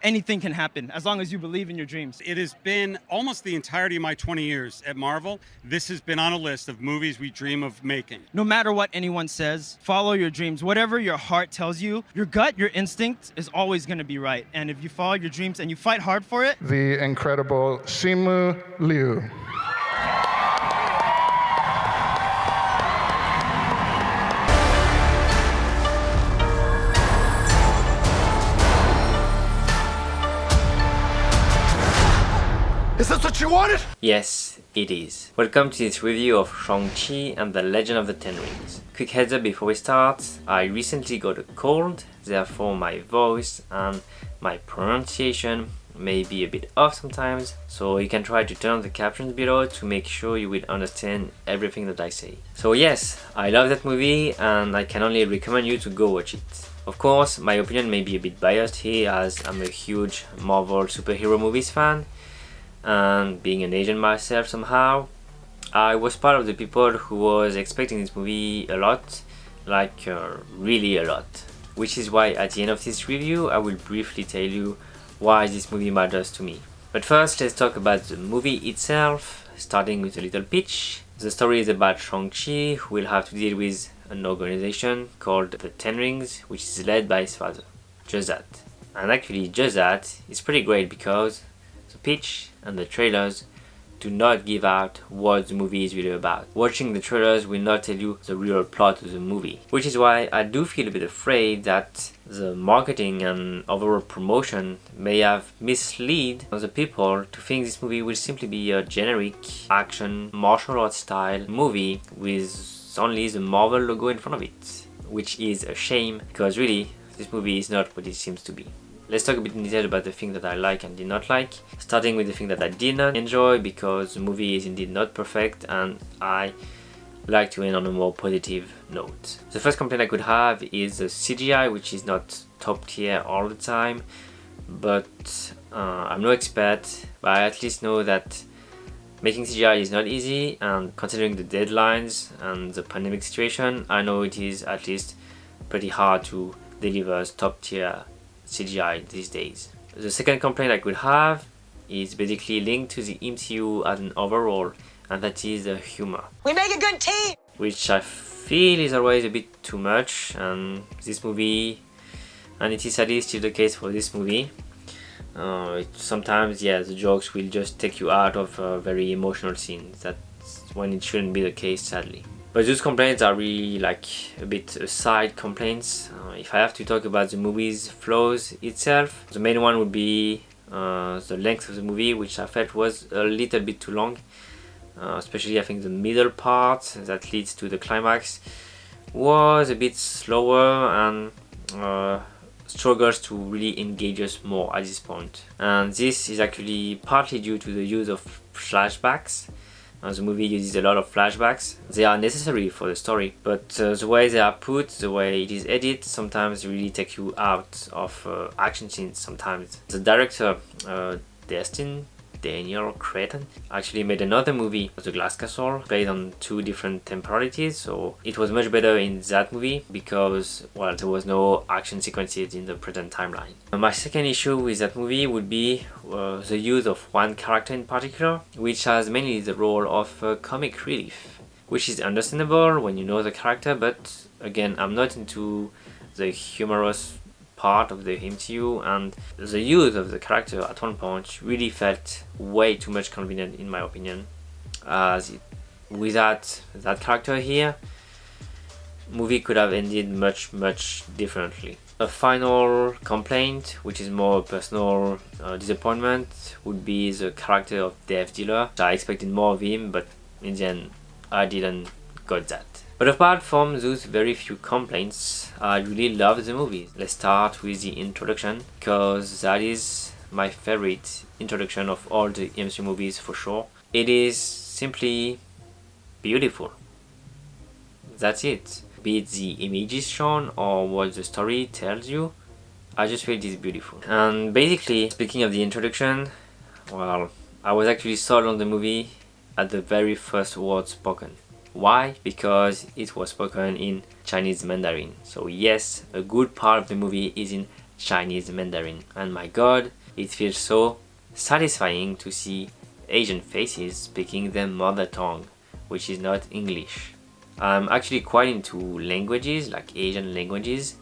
Anything can happen as long as you believe in your dreams. It has been almost the entirety of my 20 years at Marvel. This has been on a list of movies we dream of making. No matter what anyone says, follow your dreams. Whatever your heart tells you, your gut, your instinct is always going to be right. And if you follow your dreams and you fight hard for it, the incredible Simu Liu. Is this what you wanted? Yes, it is. Welcome to this review of Shang-Chi and the Legend of the Ten Rings. Quick heads up before we start, I recently got a cold, therefore my voice and my pronunciation may be a bit off sometimes, so you can try to turn on the captions below to make sure you will understand everything that I say. So yes, I love that movie and I can only recommend you to go watch it. Of course, my opinion may be a bit biased here as I'm a huge Marvel superhero movies fan, and being an Asian myself somehow, I was part of the people who was expecting this movie a lot, like really a lot. Which is why at the end of this review I will briefly tell you why this movie matters to me. But first let's talk about the movie itself, starting with a little pitch. The story is about Shang-Chi, who will have to deal with an organization called the Ten Rings, which is led by his father. Just that. And actually just that is pretty great because the pitch and the trailers do not give out what the movie is really about. Watching the trailers will not tell you the real plot of the movie, which is why I do feel a bit afraid that the marketing and overall promotion may have misled the people to think this movie will simply be a generic action martial arts style movie with only the Marvel logo in front of it, which is a shame because really this movie is not what it seems to be. Let's talk a bit in detail about the things that I like and did not like, starting with the thing that I did not enjoy because the movie is indeed not perfect and I like to end on a more positive note. The first complaint I could have is the CGI, which is not top tier all the time, but I'm no expert, but I at least know that making CGI is not easy, and considering the deadlines and the pandemic situation, I know it is at least pretty hard to deliver top tier CGI these days. The second complaint I could have is basically linked to the MCU as an overall, and that is the humor. We make a good team! Which I feel is always a bit too much, and this movie, and it is sadly still the case for this movie. Sometimes, yeah, the jokes will just take you out of very emotional scenes. That's when it shouldn't be the case, sadly. But those complaints are really like a bit side complaints. If I have to talk about the movie's flaws itself, the main one would be the length of the movie, which I felt was a little bit too long. Especially I think the middle part that leads to the climax was a bit slower and struggles to really engage us more at this point. And this is actually partly due to the use of flashbacks. The movie uses a lot of flashbacks. They are necessary for the story, but the way they are put, the way it is edited, sometimes really take you out of action scenes sometimes. The director, Daniel Cretton, actually made another movie, The Glass Castle, based on two different temporalities, so it was much better in that movie because, well, there was no action sequences in the present timeline. My second issue with that movie would be the use of one character in particular, which has mainly the role of comic relief, which is understandable when you know the character, but again, I'm not into the humorous part of the MCU, and the use of the character at one point really felt way too much convenient in my opinion, as without that character here, movie could have ended much differently. A final complaint, which is more personal disappointment, would be the character of Dave Diller. I expected more of him, but in the end I didn't got that. But apart from those very few complaints, I really love the movie. Let's start with the introduction, because that is my favorite introduction of all the MCU movies for sure. It is simply beautiful. That's it. Be it the images shown or what the story tells you, I just feel it is beautiful. And basically, speaking of the introduction, well, I was actually sold on the movie at the very first word spoken. Why? Because it was spoken in Chinese Mandarin. So yes, a good part of the movie is in Chinese Mandarin. And my god, it feels so satisfying to see Asian faces speaking their mother tongue, which is not English. I'm actually quite into languages, like Asian languages.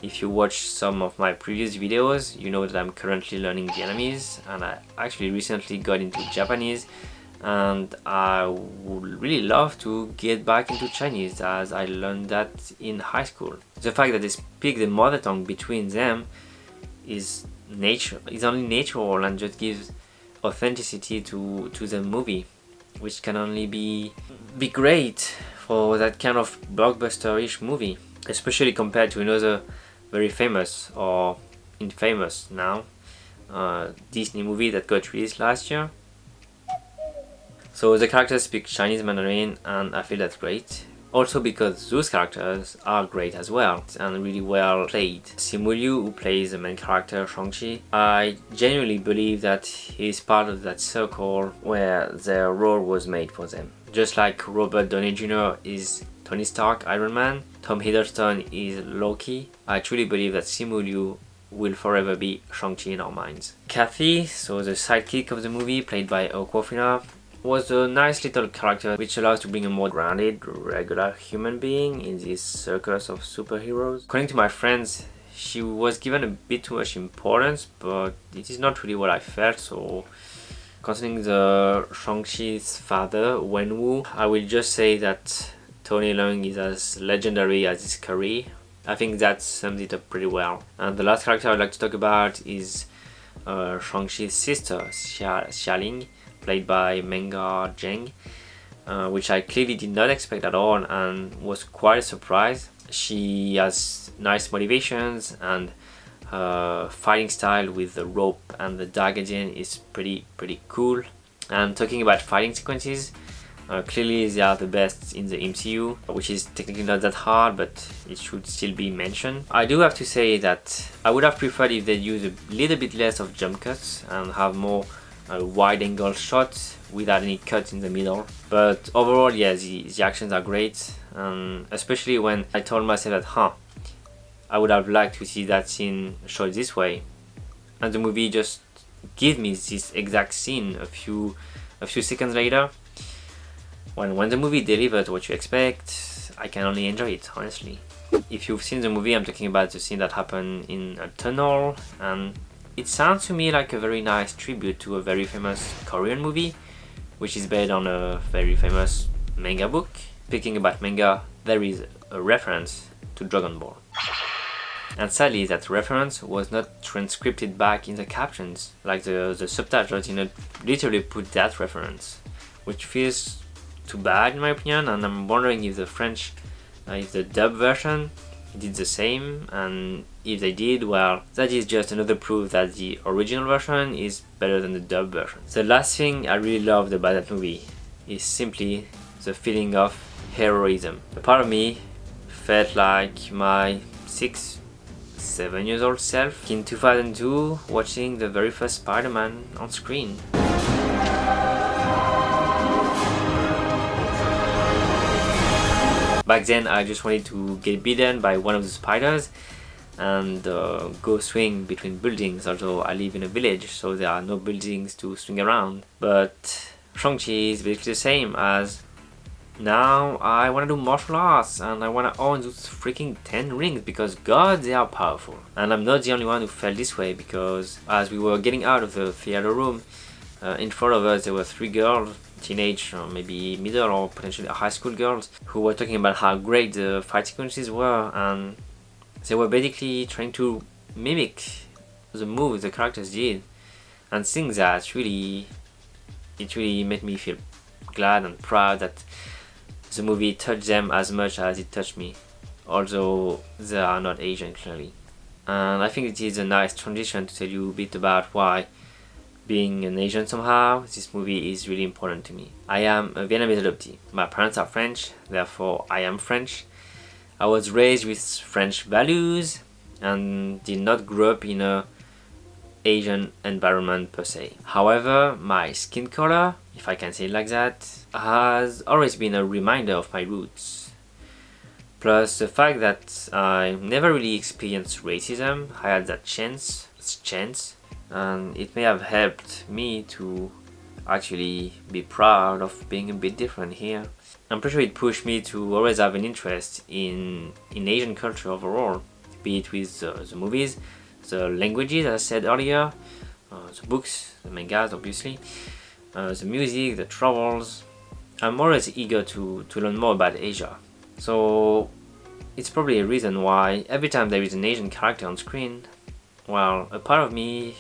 If you watch some of my previous videos, you know that I'm currently learning Vietnamese, and I actually recently got into Japanese, and I would really love to get back into Chinese, as I learned that in high school. The fact that they speak the mother tongue between them is only natural and just gives authenticity to the movie, which can only be great for that kind of blockbuster-ish movie, especially compared to another very famous or infamous now Disney movie that got released last year. So the characters speak Chinese Mandarin, and I feel that's great. Also because those characters are great as well and really well played. Simu Liu, who plays the main character Shang-Chi, I genuinely believe that he's part of that circle where their role was made for them. Just like Robert Downey Jr. is Tony Stark, Iron Man, Tom Hiddleston is Loki, I truly believe that Simu Liu will forever be Shang-Chi in our minds. Kathy, so the sidekick of the movie, played by Awkwafina, was a nice little character which allows to bring a more grounded, regular human being in this circus of superheroes. According to my friends, she was given a bit too much importance, but it is not really what I felt. So concerning the Shang-Chi's father, Wenwu, I will just say that Tony Leung is as legendary as his career. I think that sums it up pretty well. And the last character I'd like to talk about is Shang-Chi's sister, Xialing, played by Menga Zheng, which I clearly did not expect at all and was quite a surprise. She has nice motivations, and her fighting style with the rope and the dagger is pretty cool. And talking about fighting sequences, clearly they are the best in the MCU, which is technically not that hard, but it should still be mentioned. I do have to say that I would have preferred if they use a little bit less of jump cuts and have more wide angle shots without any cuts in the middle. But overall, yeah, the actions are great, especially when I told myself that I would have liked to see that scene shot this way, and the movie just gave me this exact scene a few seconds later. When the movie delivers what you expect, I can only enjoy it, honestly. If you've seen the movie, I'm talking about the scene that happened in a tunnel, and it sounds to me like a very nice tribute to a very famous Korean movie, which is based on a very famous manga book. Speaking about manga, there is a reference to Dragon Ball. And sadly, that reference was not transcribed back in the captions, like the subtitles did not literally put that reference, which feels too bad in my opinion, and I'm wondering if if the dub version did the same, and if they did, well, that is just another proof that the original version is better than the dub version. The last thing I really loved about that movie is simply the feeling of heroism. A part of me felt like my 6-7 years old self in 2002 watching the very first Spider-Man on screen. Back then I just wanted to get bitten by one of the spiders and go swing between buildings, although I live in a village so there are no buildings to swing around. But Shang-Chi is basically the same, as now I want to do martial arts and I want to own those freaking 10 rings because god, they are powerful. And I'm not the only one who felt this way, because as we were getting out of the theater room, in front of us there were 3 girls, teenage or maybe middle or potentially high school girls, who were talking about how great the fight sequences were, and they were basically trying to mimic the moves the characters did. And seeing that it really made me feel glad and proud that the movie touched them as much as it touched me, although they are not Asian clearly. And I think it is a nice transition to tell you a bit about why, being an Asian somehow, this movie is really important to me. I am a Vietnamese adoptee. My parents are French, therefore I am French. I was raised with French values and did not grow up in a Asian environment per se. However, my skin color, if I can say it like that, has always been a reminder of my roots. Plus the fact that I never really experienced racism, I had that chance, and it may have helped me to actually be proud of being a bit different here. I'm pretty sure it pushed me to always have an interest in Asian culture overall, be it with the movies, the languages as I said earlier, the books, the mangas obviously, the music, the travels. I'm always eager to learn more about Asia. So it's probably a reason why every time there is an Asian character on screen, well, a part of me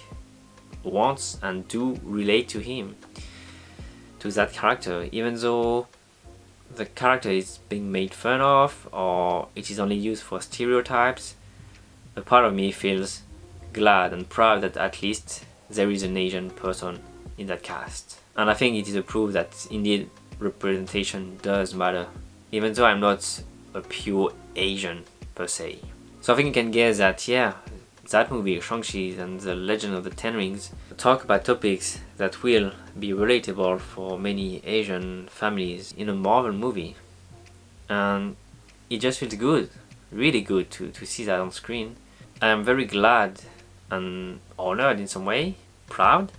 wants and do relate to him, to that character, even though the character is being made fun of or it is only used for stereotypes. A part of me feels glad and proud that at least there is an Asian person in that cast. And I think it is a proof that indeed representation does matter, even though I'm not a pure Asian per se. So I think you can guess that, yeah, that movie, Shang-Chi and the Legend of the Ten Rings, talk about topics that will be relatable for many Asian families in a Marvel movie. And it just feels good, really good to see that on screen. I am very glad and honored in some way, proud,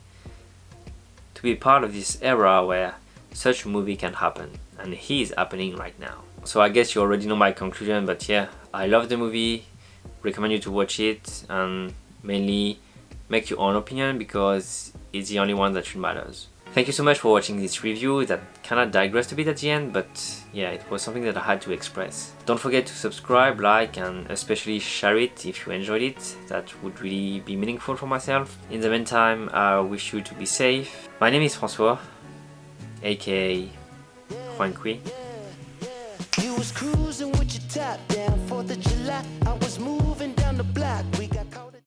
to be part of this era where such a movie can happen, and it is happening right now. So I guess you already know my conclusion, but yeah, I love the movie, recommend you to watch it, and mainly make your own opinion because it's the only one that should matters. Thank you so much for watching this review that kinda digressed a bit at the end, but yeah, it was something that I had to express. Don't forget to subscribe, like, and especially share it if you enjoyed it. That would really be meaningful for myself. In the meantime, I wish you to be safe. My name is François, aka Juan Cui. You was cruising with your top down, 4th of July, I was moving.